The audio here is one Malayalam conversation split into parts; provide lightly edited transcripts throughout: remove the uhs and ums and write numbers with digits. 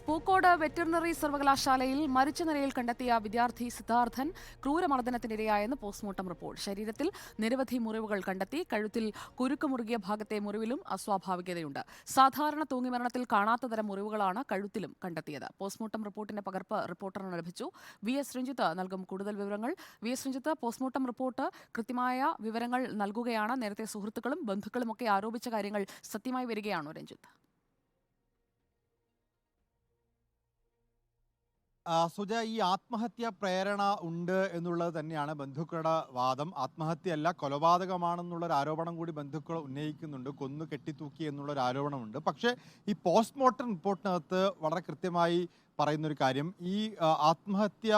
പൂക്കോട് വെറ്ററിനറി സർവകലാശാലയിൽ മരിച്ച നിലയിൽ കണ്ടെത്തിയ വിദ്യാർത്ഥി സിദ്ധാർത്ഥൻ ക്രൂരമർദ്ദനത്തിനിരയായെന്ന് പോസ്റ്റ്മോർട്ടം റിപ്പോർട്ട്. ശരീരത്തിൽ നിരവധി മുറിവുകൾ കണ്ടെത്തി. കഴുത്തിൽ കുരുക്ക് മുറുകിയ ഭാഗത്തെ മുറിവിലും അസ്വാഭാവികതയുണ്ട്. സാധാരണ തൂങ്ങിമരണത്തിൽ കാണാത്ത തരം മുറിവുകളാണ് കഴുത്തിലും കണ്ടെത്തിയത്. പോസ്റ്റ്മോർട്ടം റിപ്പോർട്ടിന്റെ പകർപ്പ് റിപ്പോർട്ടറിന് ലഭിച്ചു. വി എസ് രഞ്ജിത്ത് നൽകും കൂടുതൽ വിവരങ്ങൾ. V S Ranjith, postmortem report കൃത്യമായ വിവരങ്ങൾ നൽകുകയാണ്. നേരത്തെ സുഹൃത്തുക്കളും ബന്ധുക്കളുമൊക്കെ ആരോപിച്ച കാര്യങ്ങൾ സത്യമായി വരികയാണോ രഞ്ജിത്ത്? സുജ, ഈ ആത്മഹത്യ പ്രേരണ ഉണ്ട് എന്നുള്ളത് തന്നെയാണ് ബന്ധുക്കളുടെ വാദം. ആത്മഹത്യയല്ല, കൊലപാതകമാണെന്നുള്ളൊരു ആരോപണം കൂടി ബന്ധുക്കൾ ഉന്നയിക്കുന്നുണ്ട്. കൊന്നു കെട്ടിത്തൂക്കി എന്നുള്ളൊരു ആരോപണമുണ്ട്. പക്ഷേ ഈ പോസ്റ്റ്മോർട്ടം റിപ്പോർട്ടിനകത്ത് വളരെ കൃത്യമായി പറയുന്നൊരു കാര്യം, ഈ ആത്മഹത്യ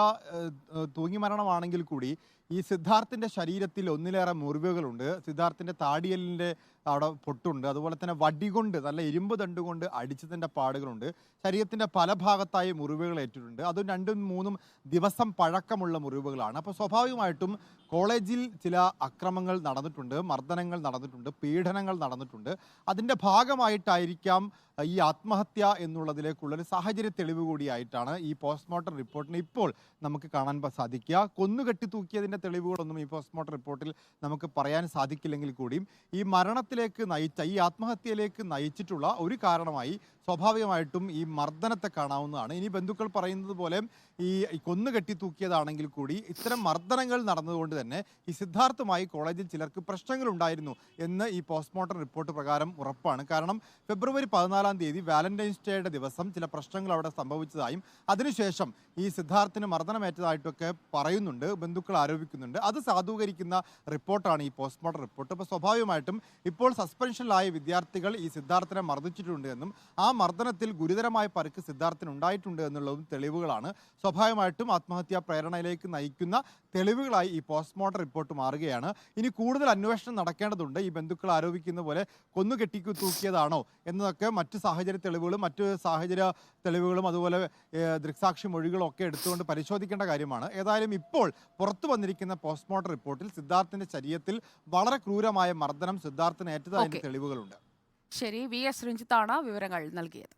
തൂങ്ങിമരണമാണെങ്കിൽ കൂടി ഈ സിദ്ധാർത്ഥിൻ്റെ ശരീരത്തിൽ ഒന്നിലേറെ മുറിവുകളുണ്ട്. സിദ്ധാർത്ഥിൻ്റെ താടിയലിൻ്റെ അവിടെ പൊട്ടുണ്ട്. അതുപോലെ തന്നെ വടികൊണ്ട്, നല്ല ഇരുമ്പ് ദണ്ടുകൊണ്ട് അടിച്ചതിൻ്റെ പാടുകളുണ്ട്. ശരീരത്തിൻ്റെ പല ഭാഗത്തായി മുറിവുകൾ ഏറ്റിട്ടുണ്ട്. അതും 2-3 ദിവസം പഴക്കമുള്ള മുറിവുകളാണ്. അപ്പോൾ സ്വാഭാവികമായിട്ടും കോളേജിൽ ചില അക്രമങ്ങൾ നടന്നിട്ടുണ്ട്, മർദ്ദനങ്ങൾ നടന്നിട്ടുണ്ട്, പീഡനങ്ങൾ നടന്നിട്ടുണ്ട്. അതിൻ്റെ ഭാഗമായിട്ടായിരിക്കാം ഈ ആത്മഹത്യ എന്നുള്ളതിലേക്കുള്ളൊരു സാഹചര്യ തെളിവ് കൂടിയായിട്ടാണ് ഈ പോസ്റ്റ്മോർട്ടം റിപ്പോർട്ടിന് ഇപ്പോൾ നമുക്ക് കാണാൻ സാധിക്കുക. കൊന്നുകെട്ടി തൂക്കിയതിൻ്റെ തെളിവുകളൊന്നും ഈ പോസ്റ്റ്മോർട്ടം റിപ്പോർട്ടിൽ നമുക്ക് പറയാൻ സാധിക്കില്ലെങ്കിൽ കൂടിയും ഈ മരണത്തിലേക്ക് നയിച്ച, ഈ ആത്മഹത്യയിലേക്ക് നയിച്ചിട്ടുള്ള ഒരു കാരണമായി സ്വാഭാവികമായിട്ടും ഈ മർദ്ദനത്തെ കാണാവുന്നതാണ്. ഇനി ബന്ധുക്കൾ പറയുന്നത് പോലെ ഈ കൊന്നുകെട്ടി തൂക്കിയതാണെങ്കിൽ കൂടി ഇത്തരം മർദ്ദനങ്ങൾ നടന്നതുകൊണ്ട് തന്നെ ഈ സിദ്ധാർത്ഥുമായി കോളേജിൽ ചിലർക്ക് പ്രശ്നങ്ങളുണ്ടായിരുന്നു എന്ന് ഈ പോസ്റ്റ്മോർട്ടം റിപ്പോർട്ട് പ്രകാരം ഉറപ്പാണ്. കാരണം ഫെബ്രുവരി 14-ാം തീയതി വാലന്റൈൻസ് ഡേയുടെ ദിവസം ചില പ്രശ്നങ്ങൾ അവിടെ സംഭവിച്ചതായും അതിനുശേഷം ഈ സിദ്ധാർത്ഥിന് മർദ്ദനമേറ്റതായിട്ടൊക്കെ പറയുന്നുണ്ട്, ബന്ധുക്കൾ ആരോപിക്കുന്നുണ്ട്. അത് സാധൂകരിക്കുന്ന റിപ്പോർട്ടാണ് ഈ പോസ്റ്റ്മോർട്ടം റിപ്പോർട്ട്. അപ്പോൾ സ്വാഭാവികമായിട്ടും ഇപ്പോൾ സസ്പെൻഷനിലായ വിദ്യാർത്ഥികൾ ഈ സിദ്ധാർത്ഥിനെ മർദ്ദിച്ചിട്ടുണ്ട് എന്നും ആ മർദ്ദനത്തിൽ ഗുരുതരമായ പരിക്ക് സിദ്ധാർത്ഥിന് ഉണ്ടായിട്ടുണ്ട് എന്നുള്ളതും തെളിവുകളാണ്. സ്വാഭാവികമായിട്ടും ആത്മഹത്യാ പ്രേരണയിലേക്ക് നയിക്കുന്ന തെളിവുകളായി ഈ പോസ്റ്റ്മോർട്ടം റിപ്പോർട്ട് മാറുകയാണ്. ഇനി കൂടുതൽ അന്വേഷണം നടക്കേണ്ടതുണ്ട്. ഈ ബന്ധുക്കൾ ആരോപിക്കുന്ന പോലെ കൊന്നുകെട്ടിക്കു തൂക്കിയതാണോ എന്നതൊക്കെ മറ്റ് സാഹചര്യ തെളിവുകളും മറ്റ് സാഹചര്യ തെളിവുകളും അതുപോലെ ദൃക്സാക്ഷി മൊഴികളും ഒക്കെ എടുത്തുകൊണ്ട് പരിശോധിക്കേണ്ട കാര്യമാണ്. ഏതായാലും ഇപ്പോൾ പുറത്തു വന്നിരിക്കുന്ന പോസ്റ്റ്മോർട്ടം റിപ്പോർട്ടിൽ സിദ്ധാർത്ഥിന്റെ ശരീരത്തിൽ വളരെ ക്രൂരമായ മർദ്ദനം സിദ്ധാർത്ഥിന് ഏറ്റതായതിന്റെ തെളിവുകളുണ്ട്. ശരി, വി എസ് രഞ്ജിത്താണ് വിവരങ്ങൾ നൽകിയത്.